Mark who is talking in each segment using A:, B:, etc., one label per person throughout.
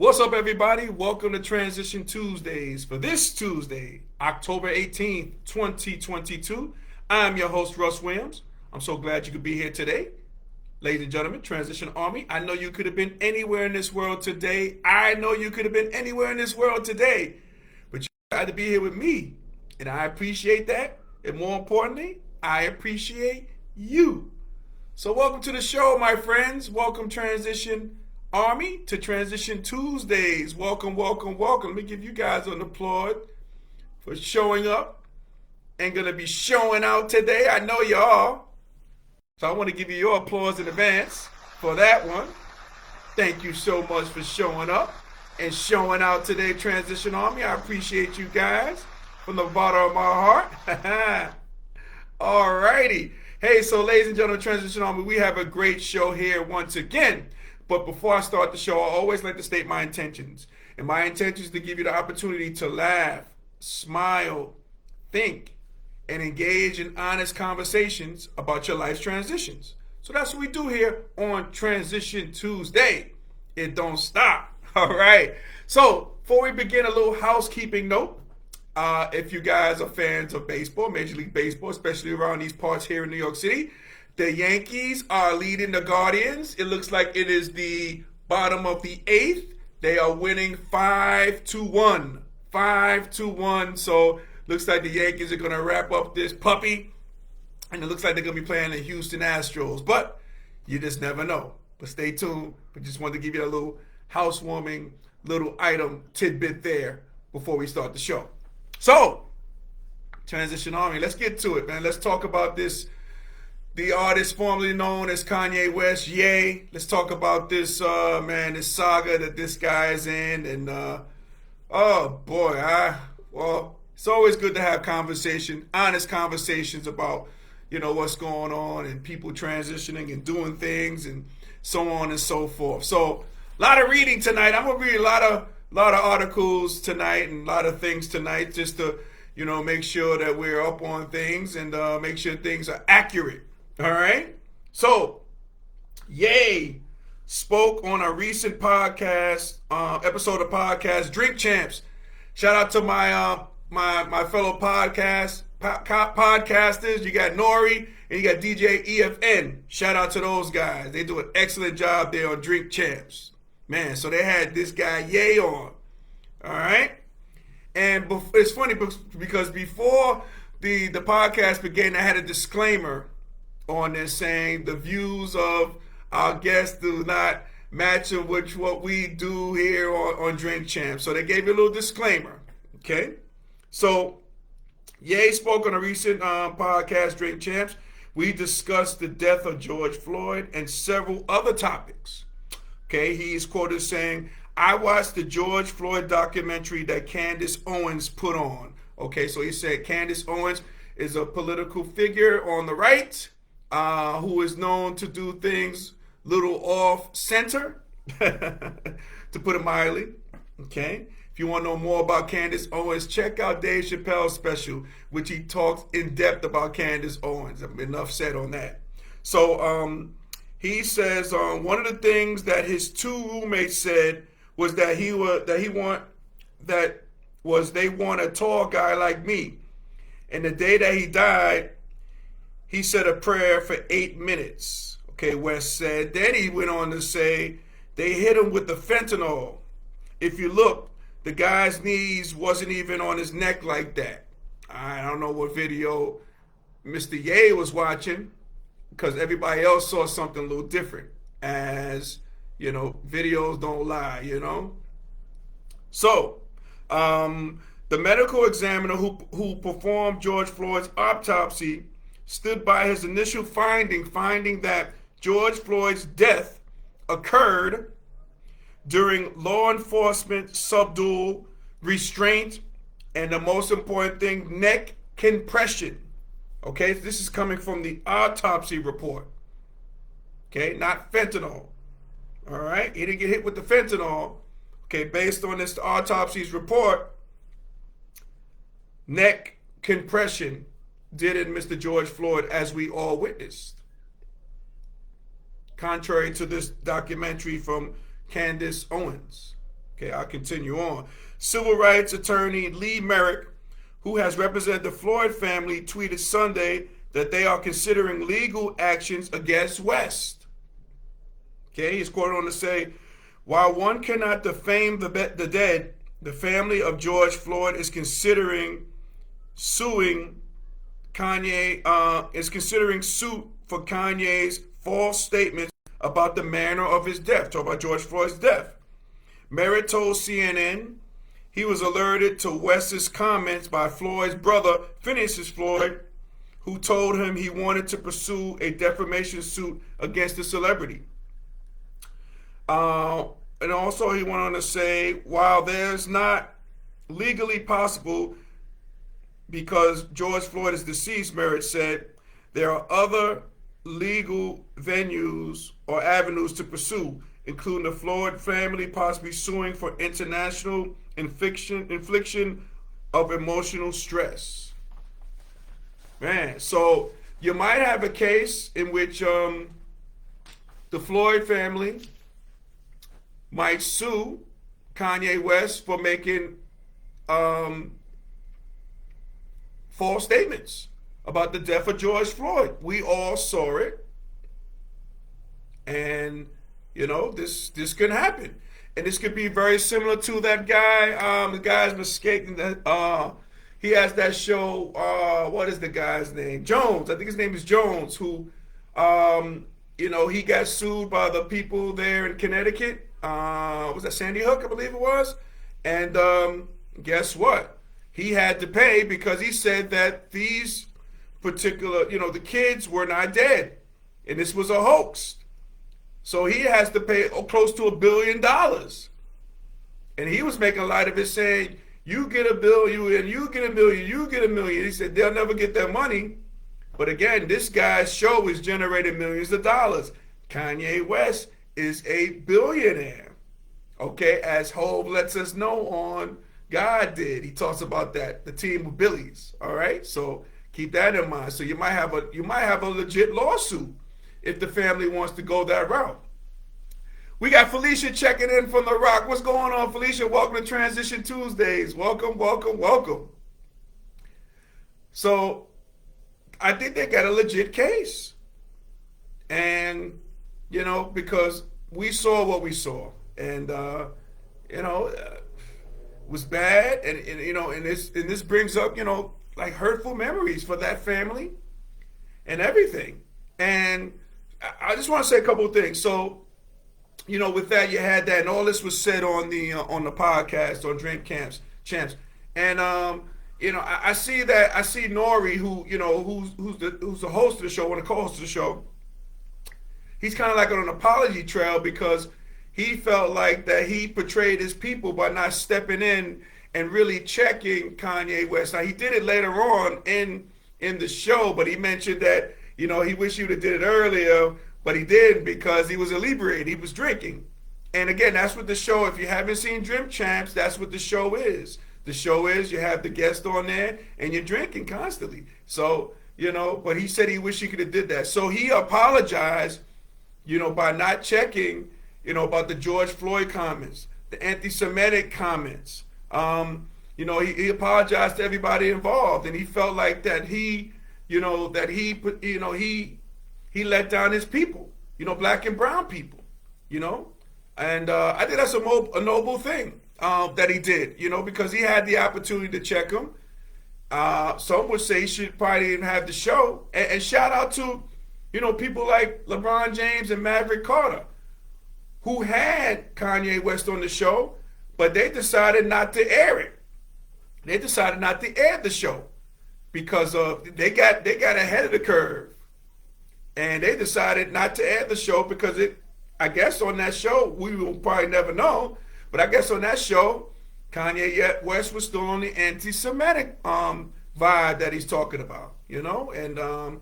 A: What's up, everybody? Welcome to Transition Tuesdays for this Tuesday, October 18th, 2022. I'm your host, Russ Williams. I'm so glad you could be here today. Ladies and gentlemen, Transition Army, I know you could have been anywhere in this world today. I know you could have been anywhere in this world today, but you had to be here with me, and I appreciate that. And more importantly, I appreciate you. So welcome to the show, my friends. Welcome, Transition Army, to Transition Tuesdays. Welcome, welcome, welcome. Let me give you guys an applaud for showing up and going to be showing out today. I know you are. So I want to give you your applause in advance for that one. Thank you so much for showing up and showing out today, Transition Army. I appreciate you guys from the bottom of my heart. All righty. Hey, so ladies and gentlemen, Transition Army, we have a great show here once again. But before I start the show, I always like to state my intentions. And my intention is to give you the opportunity to laugh, smile, think, and engage in honest conversations about your life's transitions. So that's what we do here on Transition Tuesday. It don't stop. All right. So before we begin, a little housekeeping note. If you guys are fans of baseball, Major League Baseball, especially around these parts here in New York City, the Yankees are leading the Guardians. It looks like it is the bottom of the eighth. They are winning 5-1. 5-1. So looks like the Yankees are going to wrap up this puppy. And it looks like they're going to be playing the Houston Astros. But you just never know. But stay tuned. We just wanted to give you a little housewarming little item tidbit there before we start the show. So, Transition Army, let's get to it, man. Let's talk about this. The artist formerly known as Kanye West, Ye. Let's talk about this, this saga that this guy is in. And, oh, boy, well, it's always good to have honest conversations about, what's going on and people transitioning and doing things and so on and so forth. So, a lot of reading tonight. I'm going to read a lot of articles tonight and a lot of things tonight just to, make sure that we're up on things and make sure things are accurate. All right. So, Ye spoke on a recent podcast, episode of podcast Drink Champs. Shout out to my my fellow podcasters. You got Nori and you got DJ EFN. Shout out to those guys. They do an excellent job there on Drink Champs. Man, so they had this guy Ye on. All right. And it's funny because before the podcast began, I had a disclaimer on this saying the views of our guests do not match with what we do here on Drink Champs. So they gave you a little disclaimer. Okay. So Ye spoke on a recent podcast, Drink Champs. We discussed the death of George Floyd and several other topics. Okay. He's quoted saying, I watched the George Floyd documentary that Candace Owens put on. Okay. So he said Candace Owens is a political figure on the right, who is known to do things little off center, to put it mildly. Okay. If you want to know more about Candace Owens, check out Dave Chappelle's special, which he talks in depth about Candace Owens. Enough said on that. So he says one of the things that his two roommates said was that they want a tall guy like me. And the day that he died, he said a prayer for 8 minutes. Okay, West said. Then he went on to say they hit him with the fentanyl. If you look, the guy's knees wasn't even on his neck like that. I don't know what video Mr. Ye was watching because everybody else saw something a little different. As, videos don't lie, So, the medical examiner who performed George Floyd's autopsy stood by his initial finding that George Floyd's death occurred during law enforcement subdual, restraint, and the most important thing, neck compression. Okay, this is coming from the autopsy report. Okay, not fentanyl. All right, he didn't get hit with the fentanyl. Okay, based on this autopsy's report, neck compression did in Mr. George Floyd, as we all witnessed. Contrary to this documentary from Candace Owens. Okay, I'll continue on. Civil rights attorney Lee Merrick, who has represented the Floyd family, tweeted Sunday that they are considering legal actions against West. Okay, he's quoted on to say, while one cannot defame the dead, the family of George Floyd is considering suing Kanye, is considering suit for Kanye's false statements about the manner of his death. Talk about George Floyd's death. Merritt told CNN he was alerted to West's comments by Floyd's brother, Phineas Floyd, who told him he wanted to pursue a defamation suit against the celebrity. And also he went on to say, while there's not legally possible because George Floyd is deceased, Merritt said, there are other legal venues or avenues to pursue, including the Floyd family possibly suing for international infliction of emotional stress. Man, so you might have a case in which the Floyd family might sue Kanye West for making false statements about the death of George Floyd. We all saw it, and you know this can happen, and this could be very similar to that guy. The guy's mistaken that he has that show. What is the guy's name? Jones. I think his name is Jones. Who, you know, he got sued by the people there in Connecticut. Was that Sandy Hook? I believe it was. And guess what? He had to pay because he said that these particular, you know, the kids were not dead, and this was a hoax. So he has to pay close to $1 billion. And he was making light of it, saying, you get $1 billion, you get $1 million, you get $1 million. He said they'll never get their money. But again, this guy's show is generating millions of dollars. Kanye West is a billionaire. Okay, as Hov lets us know on God Did. He talks about that, the team of Billies. All right, so keep that in mind. So you might have a legit lawsuit if the family wants to go that route. We got Felicia checking in from The Rock. What's going on, Felicia? Welcome to Transition Tuesdays. Welcome, welcome, welcome. So I think they got a legit case. And, you know, because we saw what we saw. And, you know, it was bad. And you know, and this brings up, you know, like hurtful memories for that family and everything. And I just want to say a couple of things. So, you know, with that, you had that, and all this was said on the podcast on Drink Champs, and you know, I see Nori, who, you know, who's the host of the show, one of the co-hosts of the show. He's kind of like on an apology trail because he felt like that he portrayed his people by not stepping in and really checking Kanye West. Now he did it later on in the show, but he mentioned that, you know, he wished he would have did it earlier, but he didn't because he was inebriated. He was drinking. And again, that's what the show, if you haven't seen Drink Champs, that's what the show is. The show is you have the guest on there and you're drinking constantly. So, you know, but he said he wished he could have did that. So he apologized, you know, by not checking, you know, about the George Floyd comments, the anti-Semitic comments. You know, he apologized to everybody involved, and he felt like that he let down his people, you know, black and brown people, you know. And I think that's a noble thing that he did, you know, because he had the opportunity to check him. Some would say he should probably even have the show. And shout out to, you know, people like LeBron James and Maverick Carter, who had Kanye West on the show, but they decided not to air it. They decided not to air the show because they got ahead of the curve. And they decided not to air the show because I guess on that show, we will probably never know, but I guess on that show, Kanye West was still on the anti-Semitic vibe that he's talking about, you know, and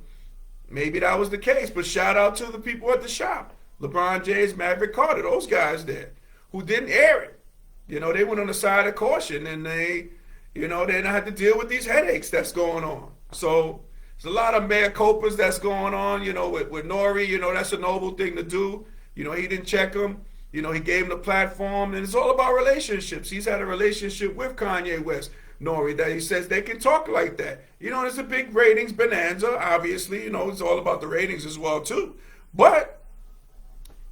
A: maybe that was the case, but shout out to the people at the shop, LeBron James, Maverick Carter, those guys there, who didn't air it. You know, they went on the side of caution, and they, you know, they didn't have to deal with these headaches that's going on. So there's a lot of mea culpas that's going on, you know, with Nori. You know, that's a noble thing to do. You know, he didn't check him. He gave him the platform, and it's all about relationships. He's had a relationship with Kanye West, Nori, that he says they can talk like that. There's a big ratings bonanza, obviously. It's all about the ratings as well, too. But,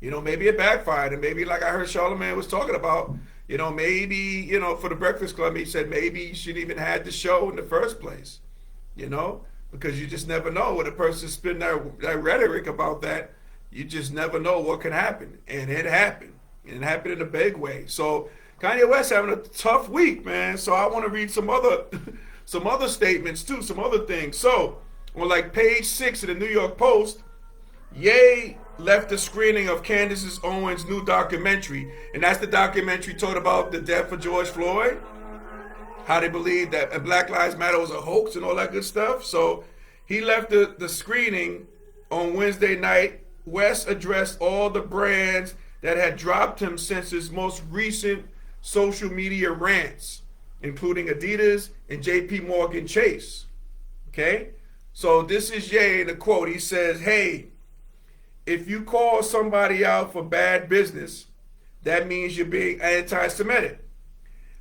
A: maybe it backfired, and maybe like I heard Charlamagne was talking about, maybe, for the Breakfast Club, he said maybe you shouldn't even had the show in the first place, because you just never know when a person spin that rhetoric about that. You just never know what can happen, and it happened. And it happened in a big way. So Kanye West having a tough week, man. So I want to read some other some other statements too, some other things. So on like page 6 of the New York Post, Ye left the screening of Candace Owens' new documentary, and that's the documentary told about the death of George Floyd, how they believe that Black Lives Matter was a hoax and all that good stuff. So he left the screening on Wednesday night. West addressed all the brands that had dropped him since his most recent social media rants, including Adidas and JP Morgan Chase. Okay? So this is Ye in a quote. He says, "Hey, if you call somebody out for bad business, that means you're being anti-Semitic.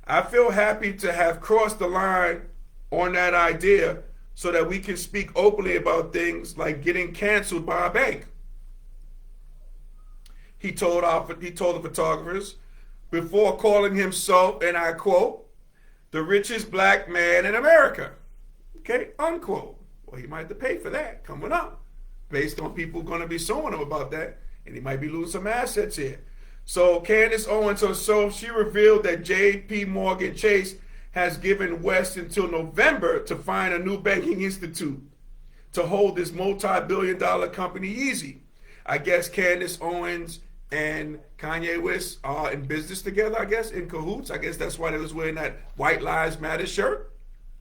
A: I feel happy to have crossed the line on that idea so that we can speak openly about things like getting canceled by a bank." He told the photographers before calling himself, and I quote, "the richest black man in America." Okay, unquote. Well, he might have to pay for that coming up, based on people going to be suing him about that, and he might be losing some assets here. So Candace Owens herself, she revealed that JP Morgan Chase has given West until November to find a new banking institute to hold this multi-billion-dollar company easy. I guess Candace Owens and Kanye West are in business together, I guess, in cahoots. I guess that's why they was wearing that White Lives Matter shirt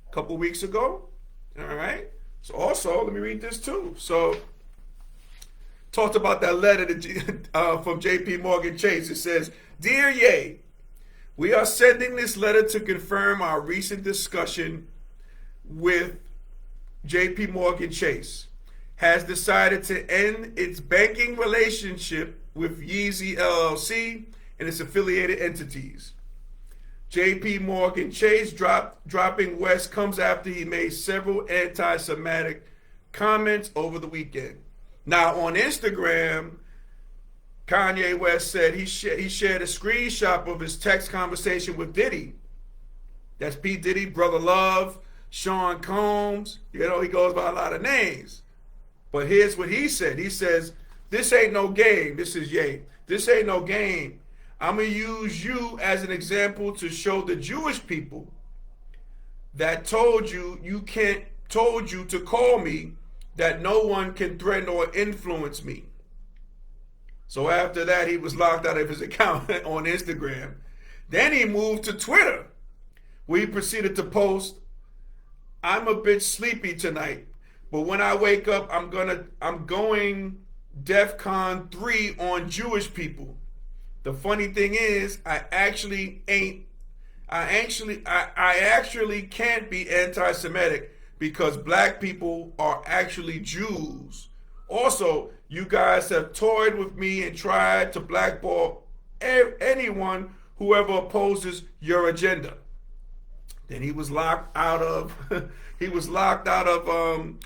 A: a couple weeks ago. All right. So also, let me read this too. So talked about that letter from JP Morgan Chase. It says, "Dear Ye, we are sending this letter to confirm our recent discussion with JP Morgan Chase has decided to end its banking relationship with Yeezy LLC and its affiliated entities. JP Morgan Chase dropping West comes after he made several anti-Semitic comments over the weekend." Now on Instagram, Kanye West said he shared a screenshot of his text conversation with Diddy. That's P. Diddy, Brother Love, Sean Combs. He goes by a lot of names. But here's what he said. He says, "This ain't no game." This is Ye. "This ain't no game. I'm going to use you as an example to show the Jewish people that told you to call me that no one can threaten or influence me." So after that, he was locked out of his account on Instagram. Then he moved to Twitter, where he proceeded to post, "I'm a bit sleepy tonight, but when I wake up, I'm going DEFCON 3 on Jewish people. The funny thing is, I actually can't be anti-Semitic because black people are actually Jews. Also, you guys have toyed with me and tried to blackball anyone whoever opposes your agenda." Then he was locked out of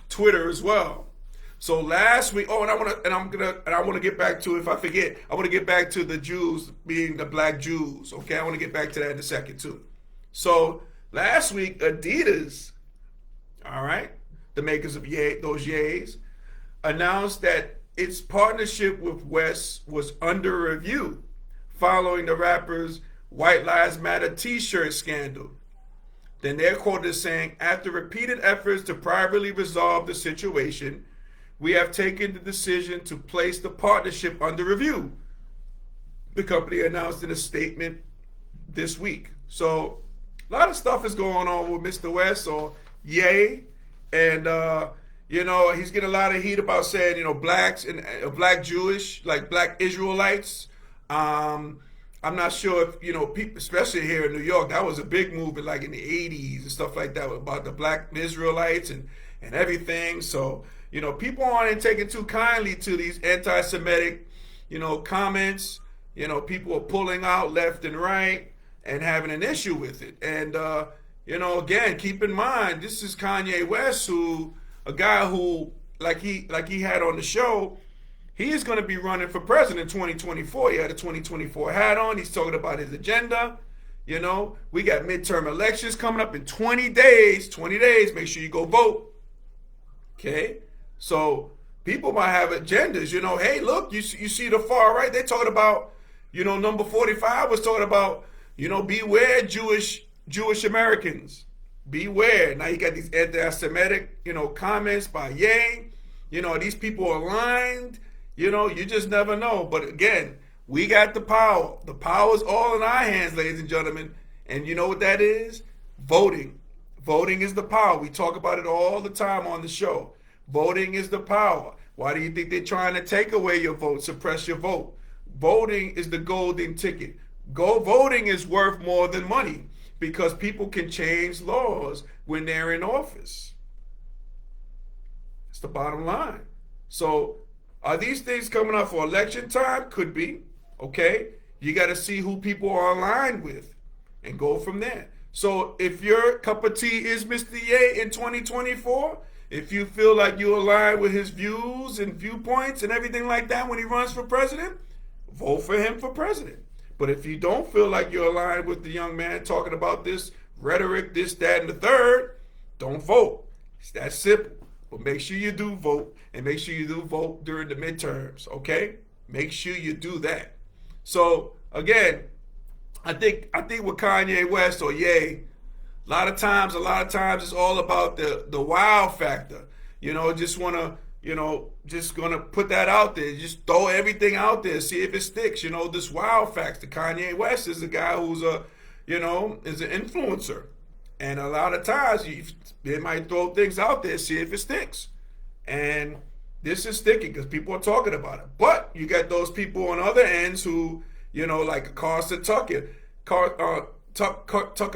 A: Twitter as well. So last week, I want to get back to, if I forget, I want to get back to the Jews being the black Jews. Okay, I want to get back to that in a second too. So last week, Adidas, all right, the makers of those Ye's, announced that its partnership with West was under review following the rapper's White Lives Matter t-shirt scandal. Then they're quoted as saying, "After repeated efforts to privately resolve the situation, we have taken the decision to place the partnership under review," the company announced in a statement this week. So a lot of stuff is going on with Mr. West, or Ye, and he's getting a lot of heat about saying, blacks and black Jewish, like black Israelites. I'm not sure if, people, especially here in New York, that was a big movement like in the 80s and stuff like that about the black Israelites and everything. So, people aren't taking too kindly to these anti-Semitic, comments People are pulling out left and right and having an issue with it. And again, keep in mind, this is Kanye West, who a guy who like he had on the show. He is going to be running for president in 2024. He had a 2024 hat on. He's talking about his agenda. We got midterm elections coming up in 20 days. 20 days. Make sure you go vote. Okay? So people might have agendas. Hey, look, you see the far right. They're talking about, number 45 was talking about, beware Jewish Americans. Beware. Now you got these anti-Semitic, comments by Ye. These people are aligned. You just never know. But again, we got the power. The power is all in our hands, ladies and gentlemen. And you know what that is? Voting. Voting is the power. We talk about it all the time on the show. Voting is the power. Why do you think they're trying to take away your vote, suppress your vote? Voting is the golden ticket. Voting is worth more than money because people can change laws when they're in office. It's the bottom line. So are these things coming up for election time? Could be. Okay? You got to see who people are aligned with and go from there. So if your cup of tea is Mr. Ye in 2024, if you feel like you align with his views and viewpoints and everything like that when he runs for president, vote for him for president. But if you don't feel like you're aligned with the young man talking about this rhetoric, this, that, and the third, don't vote. It's that simple. But make sure you do vote, and make sure you do vote during the midterms, okay? Make sure you do that. So, again, I think with Kanye West or Ye, a lot of times it's all about the wow factor. Just want to, just going to put that out there. Just throw everything out there, see if it sticks. This wow factor. Kanye West is a guy who's is an influencer. And a lot of times they might throw things out there, see if it sticks. And this is sticking because people are talking about it. But you got those people on other ends who, like Tucker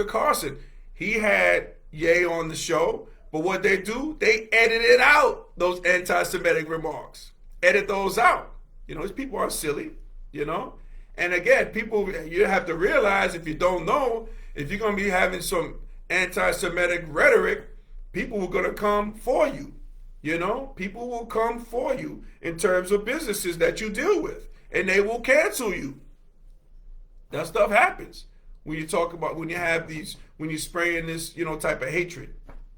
A: Carlson. He had Ye on the show, but what they do, they edited out those anti-Semitic remarks. Edit those out. These people are silly, And again, people, you have to realize, if you don't know, if you're going to be having some anti-Semitic rhetoric, people are going to come for you. People will come for you in terms of businesses that you deal with, and they will cancel you. That stuff happens when you have these, when you're spraying this, type of hatred.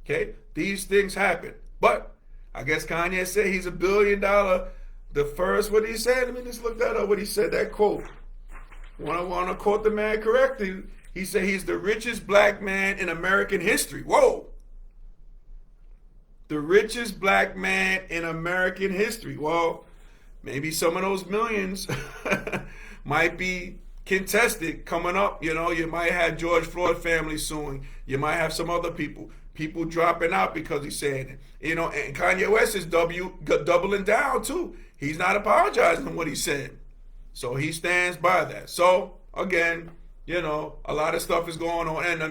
A: Okay? These things happen. But I guess Kanye said he's $1 billion. The first, what he said, let me just look that up, what he said, that quote. I want to quote the man correctly. He said he's the richest black man in American history. Whoa. The richest black man in American history. Well, maybe some of those millions might be contested coming up. You might have George Floyd family suing. You might have some other people dropping out because he's saying it. And Kanye West is doubling down too. He's not apologizing for what he said. So he stands by that. So again, a lot of stuff is going on, and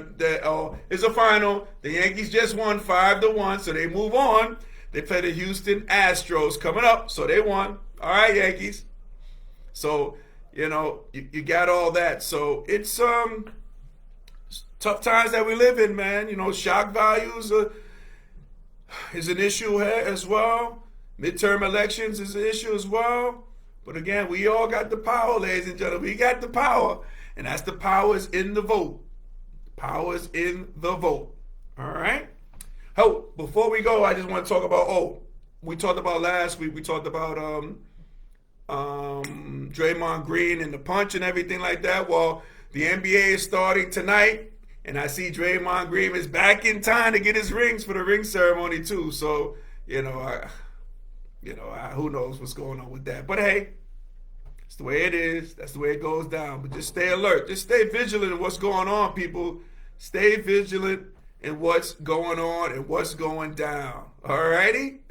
A: it's a final. The Yankees just won 5-1, so they move on. They play the Houston Astros coming up, so they won. All right, Yankees. So you got all that. So it's tough times that we live in, man. Shock values is an issue here as well. Midterm elections is an issue as well. But again, we all got the power, ladies and gentlemen. We got the power. And that's the power is in the vote. Power is in the vote. All right? Oh, before we go, I just want to talk about, we talked about last week, we talked about Draymond Green and the punch and everything like that. Well, the NBA is starting tonight, and I see Draymond Green is back in time to get his rings for the ring ceremony too. So, who knows what's going on with that. But hey, it's the way it is. That's the way it goes down. But just stay alert. Just stay vigilant in what's going on, people. Stay vigilant in what's going on and what's going down. All righty?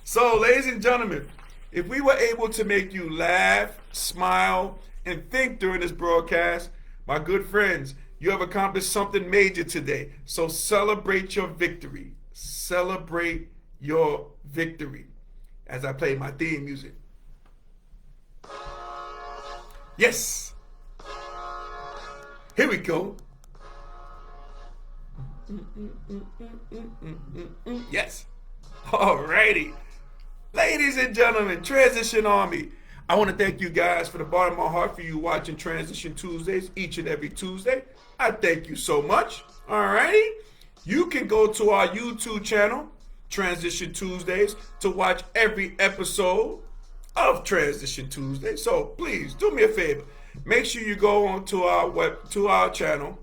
A: So, ladies and gentlemen, if we were able to make you laugh, smile, and think during this broadcast, my good friends, you have accomplished something major today. So celebrate your victory. Celebrate your victory. As I play my theme music. Yes. Here we go. Yes. Alrighty. Ladies and gentlemen, Transition Army. I want to thank you guys for the bottom of my heart for you watching Transition Tuesdays each and every Tuesday. I thank you so much. Alrighty. You can go to our YouTube channel, Transition Tuesdays, to watch every episode of Transition Tuesday. So please do me a favor. Make sure you go on to our channel,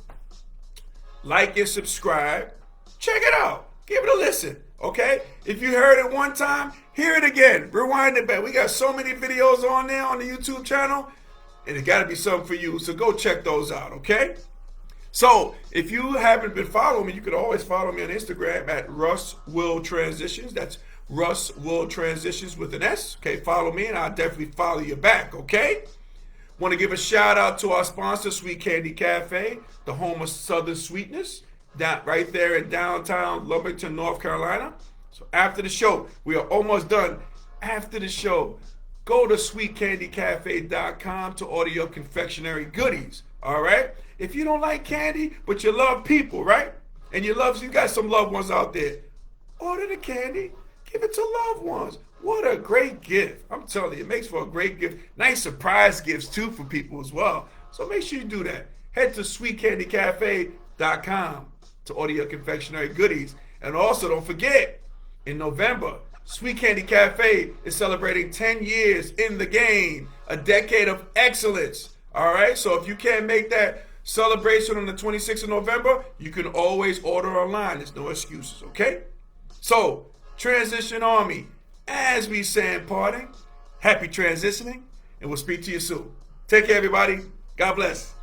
A: like and subscribe. Check it out. Give it a listen. Okay? If you heard it one time, hear it again. Rewind it back. We got so many videos on there on the YouTube channel, and it got to be something for you. So go check those out. Okay? So if you haven't been following me, you can always follow me on Instagram at Russ Will Transitions. That's Russ Will Transitions with an S. Okay? Follow me, and I'll definitely follow you back. Okay? Want to give a shout out to our sponsor, Sweet Candy Cafe, the home of Southern Sweetness, right there in downtown Lumberton, North Carolina. So after the show, we are almost done. After the show, go to sweetcandycafe.com to order your confectionery goodies. All right? If you don't like candy, but you love people, right? And you got some loved ones out there, order the candy. Give it to loved ones. What a great gift. I'm telling you, it makes for a great gift. Nice surprise gifts, too, for people as well. So make sure you do that. Head to sweetcandycafe.com to order your confectionery goodies. And also, don't forget, in November, Sweet Candy Cafe is celebrating 10 years in the game, a decade of excellence. All right? So if you can't make that celebration on the 26th of November, you can always order online. There's no excuses, okay? So, Transition Army, as we say in parting, happy transitioning, and we'll speak to you soon. Take care, everybody. God bless.